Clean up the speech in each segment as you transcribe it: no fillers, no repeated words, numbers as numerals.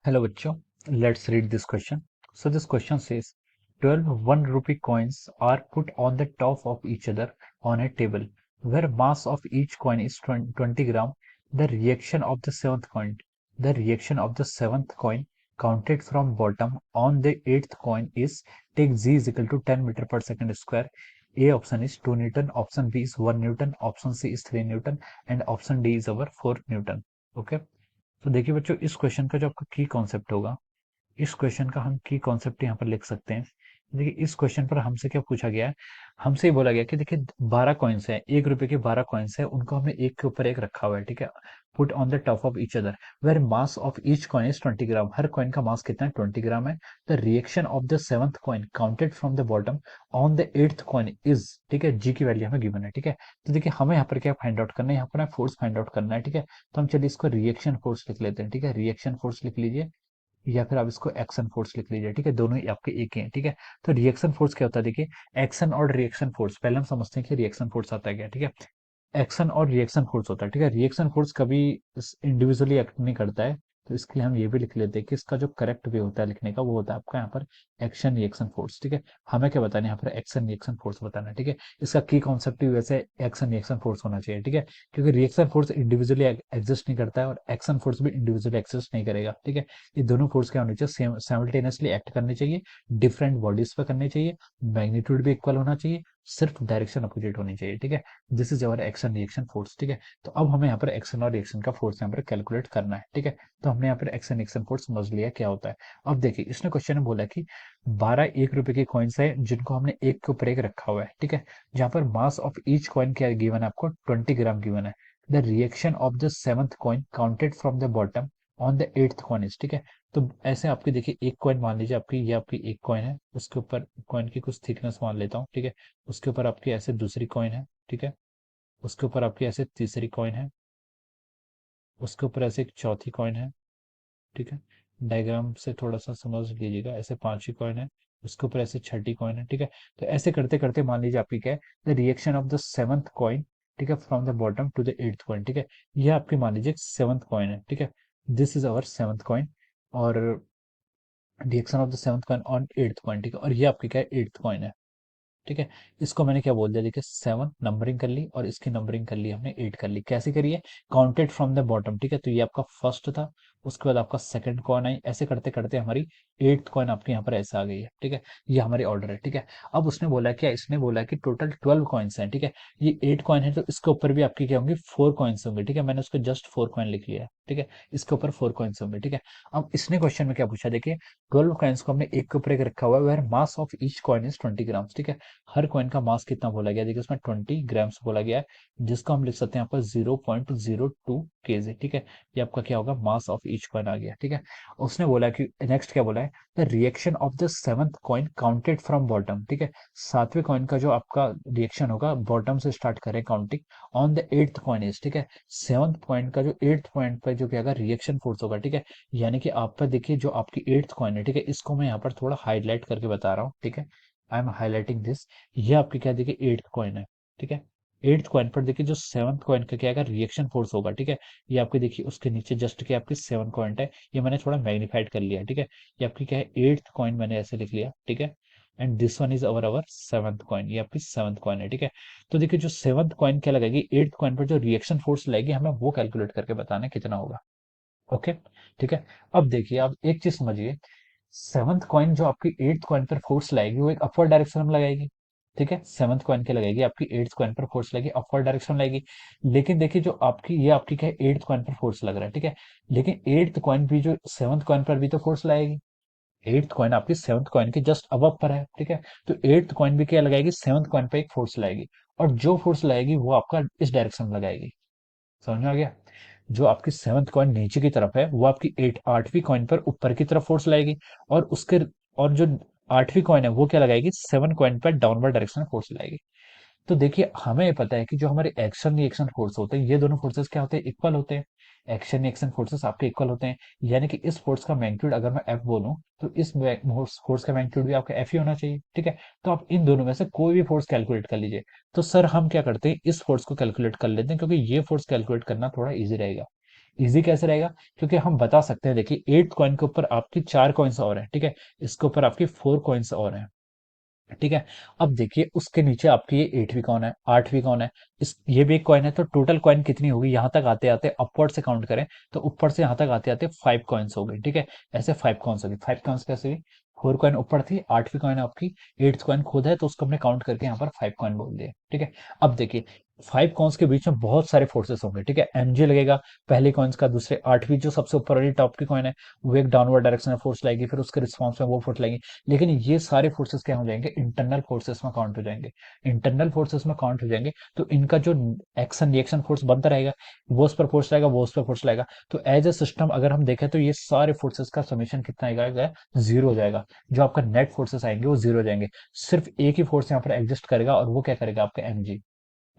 Hello bachcho, let's read this question. So this question says 12 1 rupee coins are put on the top of each other on a table where mass of each coin is 20 gram. The reaction of the seventh coin counted from bottom on the eighth coin is take z is equal to 10 meter per second square. A option is 2 Newton, option B is 1 Newton, option C is 3 Newton and option D is our 4 Newton. Okay. तो देखिए बच्चों इस question का जो आपका की concept होगा, इस क्वेश्चन का हम की कॉन्सेप्ट यहाँ पर लिख सकते हैं। देखिए इस क्वेश्चन पर हमसे क्या पूछा गया है, हमसे ये बोला गया कि देखिए 12 कॉइन्स है, 1 रुपए के 12 कॉइन्स है, उनको हमने एक के ऊपर एक रखा हुआ है, ठीक है। Put on the top of each other where mass of each coin is 20 gram. हर कॉइन का मास कितना है, 20 ग्राम है। The reaction of the seventh coin counted from the bottom on the eighth coin is, ठीक है, जी की value हमें given है, ठीक है। तो देखिए हमें यहाँ पर क्या फाइंड आउट करना है, यहाँ पर फोर्स फाइंड आउट करना है, ठीक है। तो हम चलिए इसको रिएक्शन फोर्स लिख लेते हैं, ठीक है। रिएक्शन फोर्स लिख लीजिए या फिर आप इसको एक्शन फोर्स लिख लीजिए, ठीक है। दोनों ही आपके एक ही हैं, ठीक है। तो रिएक्शन फोर्स क्या होता है, देखिए एक्शन और रिएक्शन फोर्स, पहले हम समझते हैं कि रिएक्शन फोर्स आता है क्या, ठीक है। एक्शन और रिएक्शन फोर्स होता है, ठीक है। रिएक्शन फोर्स कभी इंडिविजुअली एक्ट नहीं करता है, तो इसके लिए हम ये भी लिख लेते हैं कि इसका जो करेक्ट वे होता है लिखने का वो होता है आपका यहाँ पर एक्शन रिएक्शन फोर्स, ठीक है। हमें क्या बताना है यहाँ पर एक्शन रिएक्शन फोर्स बताना है, ठीक है। इसका की कॉन्सेप्ट भी वैसे एक्शन रिएक्शन फोर्स होना चाहिए, ठीक है, क्योंकि रिएक्शन फोर्स इंडिविजुअली एग्जिस्ट नहीं करता है और एक्शन फोर्स भी इंडिविजुअली एग्जिस्ट नहीं करेगा, ठीक है। ये दोनों फोर्स क्या होनी चाहिए, सेम साइमल्टेनियसली एक्ट करने चाहिए, डिफरेंट बॉडीज पे करने चाहिए, मैग्नीट्यूड भी इक्वल होना चाहिए, सिर्फ डायरेक्शन अपोजिट होनी चाहिए, ठीक है। This is our action reaction force, ठीक है। तो अब हमें यहाँ पर एक्शन और रिएक्शन का फोर्स यहाँ पर कैलकुलेट करना है, ठीक है। तो हमने यहाँ पर एक्शन रिएक्शन फोर्स समझ लिया क्या होता है। अब देखिए इसने क्वेश्चन में बोला कि 12 1 रुपए के कॉइन्स है जिनको हमने एक के ऊपर एक रखा हुआ है, ठीक है। जहाँ पर मास ऑफ ईच कॉइन क्या गिवन है आपको, 20 ग्राम गिवन है। The reaction of the seventh coin counted from the bottom on the eighth coin is, ठीक है। तो ऐसे आपकी देखिए एक कॉइन मान लीजिए आपकी, ये आपकी एक कॉइन है, उसके ऊपर कॉइन की कुछ थिकनेस मान लेता हूँ, ठीक है। उसके ऊपर आपकी ऐसे दूसरी कॉइन है, ठीक है। उसके ऊपर आपकी ऐसे तीसरी कॉइन है, उसके ऊपर ऐसे एक चौथी कॉइन है, ठीक है। डायग्राम से थोड़ा सा समझ लीजिएगा, ऐसे पांचवी कॉइन है, उसके ऊपर ऐसे छठी कॉइन है, ठीक है। तो ऐसे करते करते मान लीजिए आपकी क्या है, the reaction of the seventh coin, ठीक है, from the bottom to the eighth coin, ठीक है। ये आपकी मान लीजिए सेवंथ कॉइन है, ठीक है। This is our seventh coin और reaction of the seventh coin on eighth coin, ठीक है। और ये आपकी क्या है, एट्थ कॉइन है, ठीक है। इसको मैंने क्या बोल दिया, देखिए 7 नंबरिंग कर ली और इसकी नंबरिंग कर ली हमने 8 कर ली। कैसे करिए, काउंटेड फ्रॉम द बॉटम, ठीक है। तो ये आपका फर्स्ट था, उसके बाद आपका सेकंड कॉइन आई, ऐसे करते करते हमारी एट्थ कॉइन आपके यहाँ पर ऐसे आ गई है, ठीक है। ये हमारी ऑर्डर है, ठीक है। अब उसने बोला क्या, इसने बोला कि टोटल 12 कॉइन्स हैं, ठीक है। ये 8 कॉइन है तो इसके ऊपर भी आपकी क्या होंगे, 4 कॉइन्स होंगे, ठीक है। मैंने उसको जस्ट 4 कॉइन लिख लिया है, ठीक है। इसके ऊपर 4 कॉइन्स होंगे, ठीक है। अब इसने क्वेश्चन में क्या पूछा, देखिए 12 कॉइन्स को हमने एक के ऊपर एक रखा हुआ है, where mass of each coin is 20 gram, ठीक है। हर कॉइन का मास कितना बोला गया, देखिए उसमें 20 ग्राम्स बोला गया है, जिसको हम लिख सकते हैं यहाँ पर 0.02 केजी, ठीक है। ये आपका क्या होगा, मास ऑफ ईच कॉइन आ गया, ठीक है। उसने बोला कि नेक्स्ट क्या बोला है, the reaction of the seventh coin counted from bottom, ठीक है। सातवें कॉइन का जो आपका रिएक्शन होगा, बॉटम से स्टार्ट करें counting, on the eighth coin is, ठीक है। सेवंथ पॉइंट का जो एट्थ पॉइंट पर जो क्या होगा, रिएक्शन फोर्स होगा, ठीक है। यानी कि आप पर देखिए जो आपकी एट्थ कॉइन है, ठीक है, इसको मैं यहाँ पर थोड़ा हाईलाइट करके बता रहा हूँ, ठीक है। I am highlighting this. ये आपकी क्या देखिए एट्थ कॉइन है, ठीक है। एट्थ कॉइन पर देखिए जो सेवंथ कॉइन का क्या आएगा, रिएक्शन फोर्स होगा, ठीक है। ये आपकी देखिए उसके नीचे जस्ट क्या आपकी सेवन कॉइन है, ये मैंने थोड़ा मैग्नीफाइड कर लिया, ठीक है। ये आपकी क्या है, एट्थ कॉइन मैंने ऐसे लिख लिया, ठीक है। And this one is our our seventh coin, ये आपकी सेवंथ कॉइन है, ठीक है। तो देखिए जो सेवंथ कॉइन क्या लगाएगी, एट्थ कॉइन पर जो रिएक्शन फोर्स लगेगी, हमें वो कैलकुलेट करके बताना है कितना होगा। ओके, ठीक है। अब देखिए आप एक चीज समझिए, सेवंथ कॉइन जो आपकी एट्थ कॉइन पर फोर्स लगाएगी वो एक अपवर्ड डायरेक्शन में लगाएगी, ठीक है। सेवंथ कॉइन के लगाएगी, आपकी एट्थ कॉइन पर फोर्स लगेगी, अपवर्ड डायरेक्शन में लगेगी। लेकिन देखिए जो आपकी ये आपकी क्या है, एट्थ कॉइन पर फोर्स लग रहा है, ठीक है। लेकिन एट्थ कॉइन भी जो सेवंथ कॉइन पर भी तो फोर्स लगाएगी। एट्थ कॉइन आपकी सेवंथ कॉइन के जस्ट अबव पर है, ठीक है। तो एट्थ कॉइन भी क्या लगाएगी, सेवंथ कॉइन पर एक फोर्स लगाएगी, और जो फोर्स लगाएगी वो आपका इस डायरेक्शन में लगाएगी। समझ में आ गया। जो आपकी सेवंथ कॉइन नीचे की तरफ है वो आपकी आठवीं कॉइन पर ऊपर की तरफ फोर्स लगाएगी, और उसके और जो आठवीं कॉइन है वो क्या लगाएगी, सेवन कॉइन पर डाउनवर्ड डायरेक्शन में फोर्स लगाएगी। तो देखिए हमें ये पता है कि जो हमारे एक्शन रिएक्शन फोर्स होते हैं, ये दोनों फोर्सेस क्या होते हैं, इक्वल होते हैं। एक्शन रिएक्शन फोर्सेस आपके इक्वल होते हैं, यानी कि इस फोर्स का मैग्नीट्यूड अगर मैं एफ बोलूं, तो इस फोर्स का मैग्नीट्यूड भी आपका एफ ही होना चाहिए, ठीक है। तो आप इन दोनों में से कोई भी फोर्स कैलकुलेट कर लीजिए। तो सर हम क्या करते हैं, इस फोर्स को कैलकुलेट कर लेते हैं, क्योंकि ये फोर्स कैलकुलेट करना थोड़ा ईजी रहेगा। इजी कैसे रहेगा? क्योंकि हम बता सकते हैं, देखिए 8th कॉइन के ऊपर आपकी 4 कॉइन्स और हैं, ठीक है, इसके ऊपर आपकी 4 कॉइन्स और हैं, ठीक है। अब देखिए उसके नीचे आपकी ये 8वीं कॉइन है, 8वीं कॉइन है, इस ये भी एक कॉइन है, तो टोटल कॉइन कितनी होगी? यहाँ तक आते आते अपवर्ड से काउंट करें तो ऊपर से यहाँ तक आते आते 5 कॉइन्स हो गई, ठीक है। ऐसे 5 कॉइन्स होगी, 5 कॉइन्स कैसे हुई? 4 कॉइन ऊपर थी, 8वीं कॉइन आपकी, 8th कॉइन खुद है, तो उसको हमने काउंट करके यहाँ पर 5 कॉइन बोल दिए, ठीक है। अब देखिए 5 कॉइन्स के बीच में बहुत सारे फोर्सेस होंगे, ठीक है। एमजी लगेगा पहले कॉइन्स का, दूसरे 8वीं जो सबसे ऊपर वाली टॉप की कॉइन है वो एक डाउनवर्ड डायरेक्शन में फोर्स लाएगी, फिर उसके रिस्पॉन्स में वो फोर्स लाएगी। लेकिन ये सारे फोर्सेस क्या हो जाएंगे? इंटरनल फोर्सेस में काउंट हो जाएंगे। इंटरनल फोर्सेस में काउंट हो जाएंगे तो इनका जो एक्शन रिएक्शन फोर्स बनता रहेगा, वो उस पर फोर्स लाएगा, वो उस पर फोर्स लाएगा। तो एज ए सिस्टम अगर हम देखें तो ये सारे फोर्सेस का समीशन कितना आएगा? जीरो हो जाएगा। जो आपका नेट फोर्सेस आएंगे वो जीरो हो जाएंगे। सिर्फ एक ही फोर्स यहाँ पर एग्जिस्ट करेगा, और वो क्या करेगा? आपका एमजी,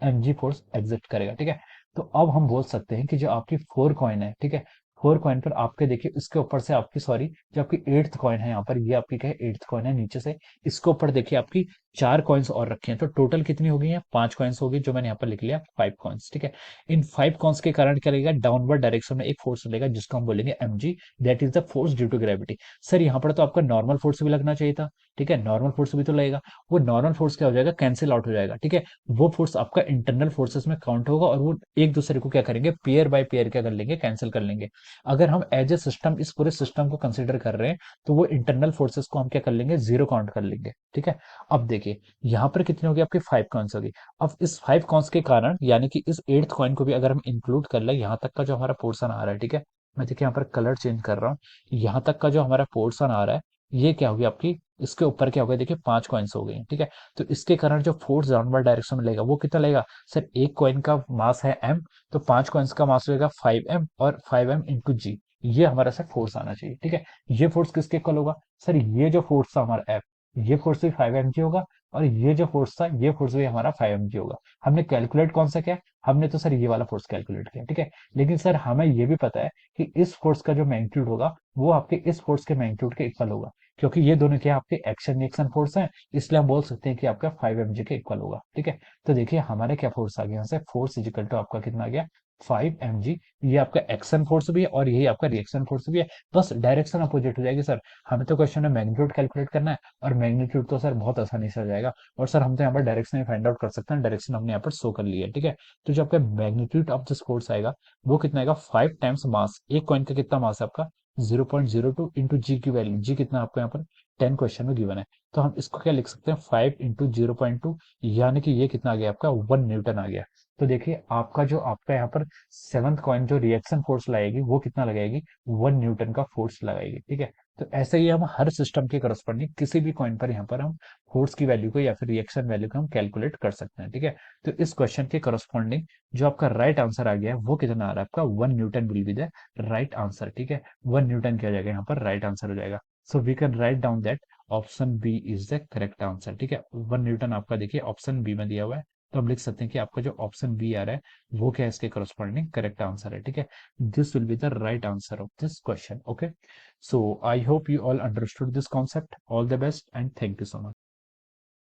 एमजी फोर्स एग्जिस्ट करेगा, ठीक है। तो अब हम बोल सकते हैं कि जो आपकी 4 कॉइन है, ठीक है, 4 कॉइन पर आपके देखिए इसके ऊपर से आपकी, सॉरी, जो आपकी 8th कॉइन है यहाँ पर, ये आपकी क्या है? 8th कॉइन है नीचे से, इसके ऊपर देखिए आपकी 4 कॉइन्स और रखे हैं, तो टोटल कितनी हो गई है? 5 कॉइन्स हो गई, जो मैंने यहाँ पर लिख लिया 5 कॉइन्स, ठीक है। इन 5 कॉइन्स के कारण क्या लगेगा? डाउनवर्ड डायरेक्शन में एक फोर्स लगेगा जिसको हम बोलेंगे m g, that is the force due to gravity. Sir यहाँ पर तो आपका नॉर्मल फोर्स भी लगना चाहिए था, ठीक है, नॉर्मल फोर्स भी तो लगेगा। वो नॉर्मल फोर्स क्या हो जाएगा? कैंसिल आउट हो जाएगा, ठीक है। वो फोर्स आपका इंटरनल फोर्सेस में काउंट होगा, और वो एक दूसरे को क्या करेंगे? पेयर बाय पेयर क्या कर लेंगे? कैंसिल कर लेंगे। अगर हम एज ए सिस्टम इस पूरे सिस्टम को कंसिडर कर रहे हैं तो वो इंटरनल फोर्सेस को हम क्या कर लेंगे? जीरो काउंट कर लेंगे, ठीक है। अब देखिए यहाँ पर कितनी होगी? आपकी 5 कॉइन्स होगी। अब इस 5 कॉइन्स के कारण, यानी कि इस 8th कॉइन को भी अगर हम इंक्लूड कर ले, यहाँ तक का जो हमारा पोर्शन आ रहा है, ठीक है, मैं देखिए यहाँ पर कलर चेंज कर रहा हूँ, यहाँ तक का जो हमारा पोर्शन आ रहा है, ये क्या होगी आपकी? इसके ऊपर क्या होगा? देखिए 5 कॉइन्स हो गई, ठीक है। तो इसके कारण जो फोर्स डाउनवर्ड डायरेक्शन में लेगा वो कितना लेगा? सर एक कॉइन का मास है एम, तो 5 कॉइन्स का मास होगा 5m, और 5m इंटू जी, ये हमारा सर फोर्स आना चाहिए, ठीक है। ये फोर्स किसके इक्वल होगा? सर ये जो फोर्स था हमारा एफ, ये फोर्स भी 5mg होगा, और ये जो फोर्स था ये फोर्स भी हमारा 5mg होगा। हमने कैलकुलेट कौन सा किया? हमने तो सर ये वाला फोर्स कैलकुलेट किया, ठीक है। लेकिन सर हमें ये भी पता है कि इस फोर्स का जो मैग्नीट्यूड होगा वो आपके इस फोर्स के मैग्नीट्यूड के इक्वल होगा, क्योंकि ये दोनों क्या आपके एक्शन रिएक्शन फोर्स हैं, इसलिए हम बोल सकते हैं कि आपका 5mg के इक्वल होगा, ठीक है। तो देखिए हमारे क्या फोर्स आ गया यहाँ से? फोर्स इज इक्वल टू आपका कितना आ गया? 5mg। ये आपका एक्शन फोर्स भी है और यही आपका रिएक्शन फोर्स भी है, बस डायरेक्शन अपोजिट हो जाएगी। सर हमें तो क्वेश्चन में मैग्नीट्यूड कैलकुलेट करना है, और मैग्नीट्यूड तो सर बहुत आसानी से हो जाएगा, और सर हम तो यहाँ पर डायरेक्शन ही फाइंड आउट कर सकते हैं, डायरेक्शन हमने यहाँ पर शो कर लिया है, ठीक है। तो जो आपका मैग्नीट्यूड ऑफ दिस फोर्स आएगा वो कितना आएगा? 5 टाइम्स मास। एक कॉइन का कितना मास है आपका? 0.02 इंटू जी की वैल्यू, जी कितना आपको यहाँ पर 10 क्वेश्चन में गिवन है, तो हम इसको क्या लिख सकते हैं? 5 इंटू 0.2, यानी कि ये कितना आ गया आपका? 1 न्यूटन आ गया। तो देखिए आपका जो आपका यहाँ पर 7th कॉइन जो रिएक्शन फोर्स लगाएगी वो कितना लगाएगी? 1 न्यूटन का फोर्स लगाएगी, ठीक है। तो ऐसे ही हम हर सिस्टम के करस्पॉन्डिंग किसी भी कॉइन पर यहाँ पर हम फोर्स की वैल्यू को या फिर रिएक्शन वैल्यू को हम कैलकुलेट कर सकते हैं, ठीक है। तो इस क्वेश्चन के करस्पॉन्डिंग जो आपका राइट आंसर आ गया है वो कितना आ रहा है आपका? 1 Newton will be the right answer, ठीक है। 1 न्यूटन क्या हो जाएगा यहाँ पर? राइट आंसर हो जाएगा। So we can write down that option B is the correct answer, ठीक है। 1 न्यूटन आपका देखिए ऑप्शन बी में दिया हुआ है, तो हम लिख सकते हैं कि आपका जो ऑप्शन बी आ रहा है वो क्या है? इसके करस्पॉन्डिंग करेक्ट आंसर है, ठीक है। This will be the right answer of this question, okay. So I hope you all understood this concept. All the best and thank you so much.